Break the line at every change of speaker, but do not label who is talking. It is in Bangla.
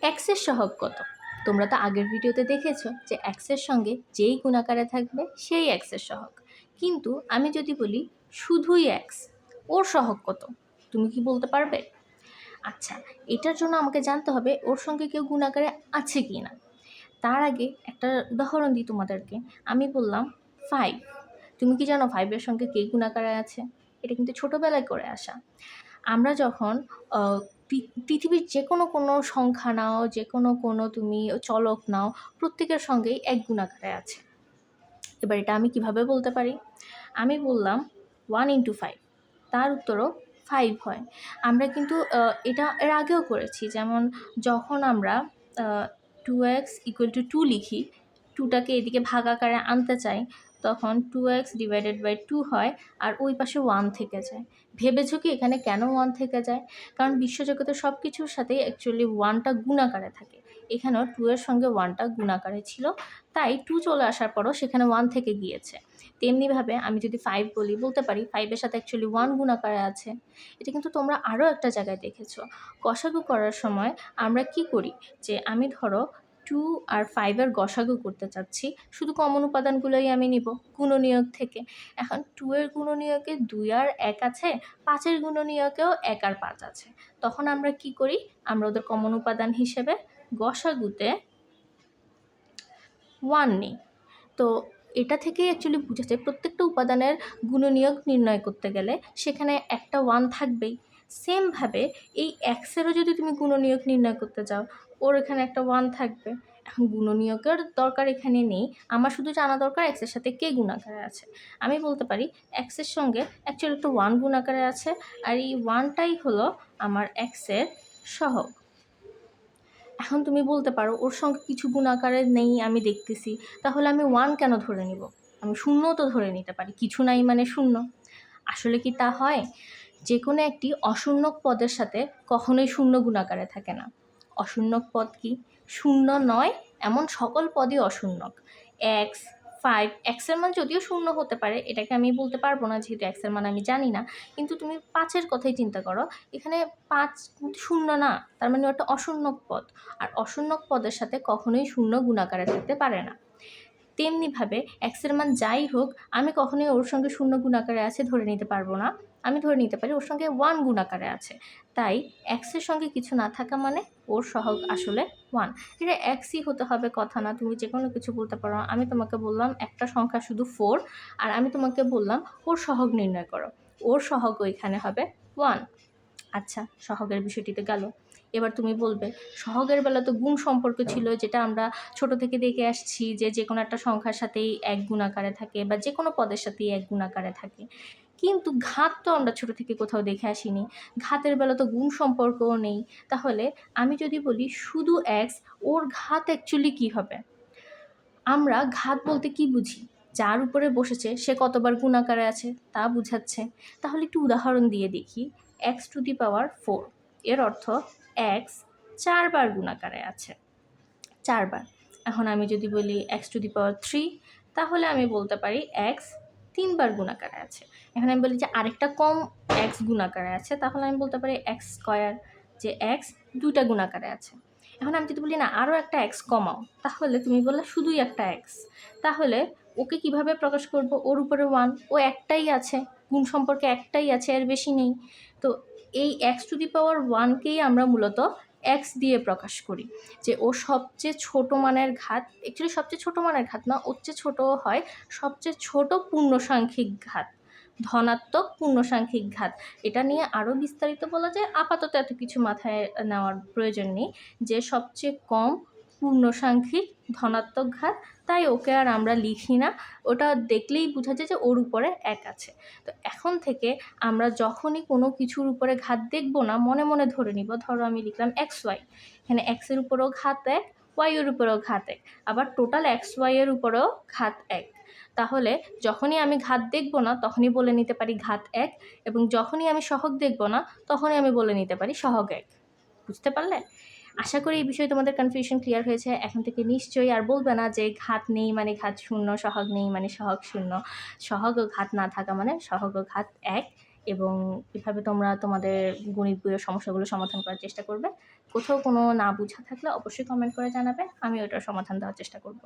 এক্সের সহগ কত? তোমরা তো আগের ভিডিওতে দেখেছো যে এক্সের সঙ্গে যেই গুণাকারে থাকবে সেই এক্সের সহগ। কিন্তু আমি যদি বলি শুধুই এক্স, ওর সহগ কত? তুমি কি বলতে পারবে? আচ্ছা, এটার জন্য আমাকে জানতে হবে ওর সঙ্গে কেউ গুণাকারে আছে কি না। তার আগে একটা উদাহরণ দিই তোমাদেরকে। আমি বললাম 5। তুমি কি জানো 5-এর সঙ্গে কে গুণাকারে আছে? এটা কিন্তু ছোটোবেলায় করে আসা। আমরা যখন আহ, পৃথিবীর যে কোনো সংখ্যা নাও, যে কোনো তুমি চলক নাও, প্রত্যেকের সঙ্গেই এক গুণাকারে আছে। এবার এটা আমি কিভাবে বলতে পারি? আমি বললাম 1 × 5, তার উত্তরও 5 হয়। আমরা কিন্তু এটা এর আগেও করেছি। যেমন যখন আমরা 2x = 2 লিখি, 2টাকে এদিকে ভাগ আকারে আনতে চাই, তখন 2x/2 হয়, আর ওই পাশে 1 থেকে যায়। ভেবেছো কি এখানে কেন 1 থেকে যায়? কারণ বিশ্বজগতের সব কিছুর সাথেই অ্যাকচুয়ালি 1টা গুণাকারে থাকে। এখানেও 2 এর সঙ্গে 1টা গুণাকারে ছিল, তাই 2 চলে আসার পরও সেখানে 1 থেকে গিয়েছে। তেমনিভাবে আমি যদি 5 বলতে পারি 5-এর সাথে অ্যাকচুয়ালি 1 গুণাকারে আছে। এটা কিন্তু তোমরা আরও একটা জায়গায় দেখেছো। গসাগু করার সময় আমরা কি করি, যে আমি ধরো 2 আর 5-এর গসাগু করতে চাচ্ছি, শুধু কমন উপাদানগুলোই আমি নিব গুণনীয়ক থেকে। এখন 2 এর গুণনীয়কে 2 আর 1 আছে, 5-এর গুণনীয়কেও 1 আর 5 আছে। তখন আমরা কি করি, আমরা ওদের কমন উপাদান হিসেবে গসাগুতে 1 নিই। তো এটা থেকেই অ্যাকচুয়ালি বোঝা যায় প্রত্যেকটা উপাদানের গুণনীয়ক নির্ণয় করতে গেলে সেখানে একটা 1 থাকবেই। সেমভাবে এই এক্সেরও যদি তুমি গুণনীয়ক নির্ণয় করতে চাও, ওর এখানে একটা 1 থাকবে। এখন গুণনীয়কের দরকার এখানে নেই, আমার শুধু জানা দরকার এক্সের সাথে কে গুণাকারে আছে। আমি বলতে পারি এক্সের সঙ্গে অ্যাকচুয়ালি একটা 1 গুণাকারে আছে, আর এই 1টাই হলো আমার এক্সের সহগ। এখন তুমি বলতে পারো ওর সঙ্গে কিছু গুণ আকারে নেই আমি দেখতেছি, তাহলে আমি 1 কেন ধরে নিব? আমি 0 তো ধরে নিতে পারি, কিছু নাই মানে 0। আসলে কি তা হয়? যে কোনো একটি অশূন্যক পদের সাথে কখনোই 0 গুণ আকারে থাকে না। অশূন্যক পদ কি? 0 নয় এমন সকল পদই অশূন্যক। এক্স, 5, এক্সের মান যদিও 0 হতে পারে, এটাকে আমি বলতে পারবো না যেহেতু এক্সের মান আমি জানি না। কিন্তু তুমি 5-এর কথাই চিন্তা করো, এখানে 5 কিন্তু 0 না, তার মানে একটা অশূন্যক পদ। আর অশূন্যক পদের সাথে কখনোই 0 গুণ আকারে থাকতে পারে না। তেমনিভাবে এক্সের মান যাই হোক, আমি কখনোই ওর সঙ্গে 0 গুণ আকারে আছে ধরে নিতে পারবো না। আমি ধরে নিতে পারি ওর সঙ্গে 1 গুণ আকারে আছে। তাই এক্সের সঙ্গে কিছু না থাকা মানে ওর সহগ আসলে 1। এটা এক্সই হতে হবে কথা না, তুমি যে কোনো কিছু বলতে পারো। আমি তোমাকে বললাম একটা সংখ্যা শুধু 4, আর আমি তোমাকে বললাম ওর সহগ নির্ণয় করো, ওর সহগ ওইখানে হবে 1। আচ্ছা, সহগের বিষয়টিতে গেল। এবার তুমি বলবে সহগের বেলা তো গুণ সম্পর্ক ছিল, যেটা আমরা ছোট থেকে দেখে আসছি, যে কোনো একটা সংখ্যার সাথেই 1 গুণ আকারে থাকে, বা যে কোনো পদের সাথেই 1 গুণ আকারে থাকে। কিন্তু ঘাত তো আমরা ছোট থেকে কোথাও দেখে আসিনি, ঘাতের বেলা তো গুণ সম্পর্কও নেই। তাহলে আমি যদি বলি শুধু এক্স, ওর ঘাত অ্যাকচুয়ালি কী হবে? আমরা ঘাত বলতে কি বুঝি? যার উপরে বসেছে সে কতবার গুণ আকারে আছে তা বুঝাচ্ছে। তাহলে একটু উদাহরণ দিয়ে দেখি। x⁴, এর অর্থ এক্স 4 বার গুণ আকারে আছে, 4 বার। এখন আমি যদি বলি x⁴, তাহলে আমি বলতে পারি এক্স 3 বার গুণ আকারে আছে। এখন আমি বলি যে আরেকটা কম এক্স গুণ আকারে আছে, তাহলে আমি বলতে পারি x², যে এক্স 2টা গুণ আকারে আছে। এখন আমি যদি বলি না আরও একটা এক্স কমাও, তাহলে তুমি বললে শুধুই একটা এক্স। তাহলে ওকে কিভাবে প্রকাশ করব? ওর উপরে 1, ও একটাই আছে, গুণ সম্পর্কে একটাই আছে, এর বেশি নেই। তো এই x⁴কেই আমরা মূলত এক্স দিয়ে প্রকাশ করি, যে ও সবচেয়ে ছোট মানের ঘাত। অ্যাকচুয়ালি সবচেয়ে ছোট মানের ঘাত না, ওর চেয়ে ছোটও হয় সবচেয়ে ছোট পূর্ণসাংখ্যিক ঘাত, ধনাত্মক পূর্ণসাংখ্যিক ঘাত। এটা নিয়ে আরও বিস্তারিত বলা যায়, আপাতত এত কিছু মাথায় নেওয়ার প্রয়োজন নেই। যে সবচেয়ে কম পূর্ণসাংখ্যিক ধনাত্মক ঘাত, তাই ওকে আর আমরা লিখি না, ওটা দেখলেই বোঝা যায় যে ওর উপরে 1 আছে। তো এখন থেকে আমরা যখনই কোনো কিছুর উপরে ঘাত দেখব না, মনে মনে ধরে নিব, ধরো আমি লিখলাম xy, এখানে এক্সের উপরেও ঘাত 1, ওয়াইয়ের উপরেও ঘাত 1, আবার টোটাল xy এর উপরেও ঘাত 1। তাহলে যখনই আমি ঘাত দেখব না তখনই বলে নিতে পারি ঘাত 1, এবং যখনই আমি সহগ দেখব না তখনই আমি বলে নিতে পারি সহগ 1। বুঝতে পারলে? আশা করি এই বিষয়ে তোমাদের কনফিউশন ক্লিয়ার হয়েছে। এখন থেকে নিশ্চয়ই আর বলবে না যে ঘাত নেই মানে ঘাত 0, সহগ নেই মানে সহগ 0, সহগ ও ঘাত না থাকা মানে সহগ ও ঘাত 1। এবং এভাবে তোমরা তোমাদের গণিত বইয়ের সমস্যাগুলো সমাধান করার চেষ্টা করবে। কোথাও কোনো না বুঝা থাকলে অবশ্যই কমেন্ট করে জানাবে। আমি ওটার সমাধান দেওয়ার চেষ্টা করব।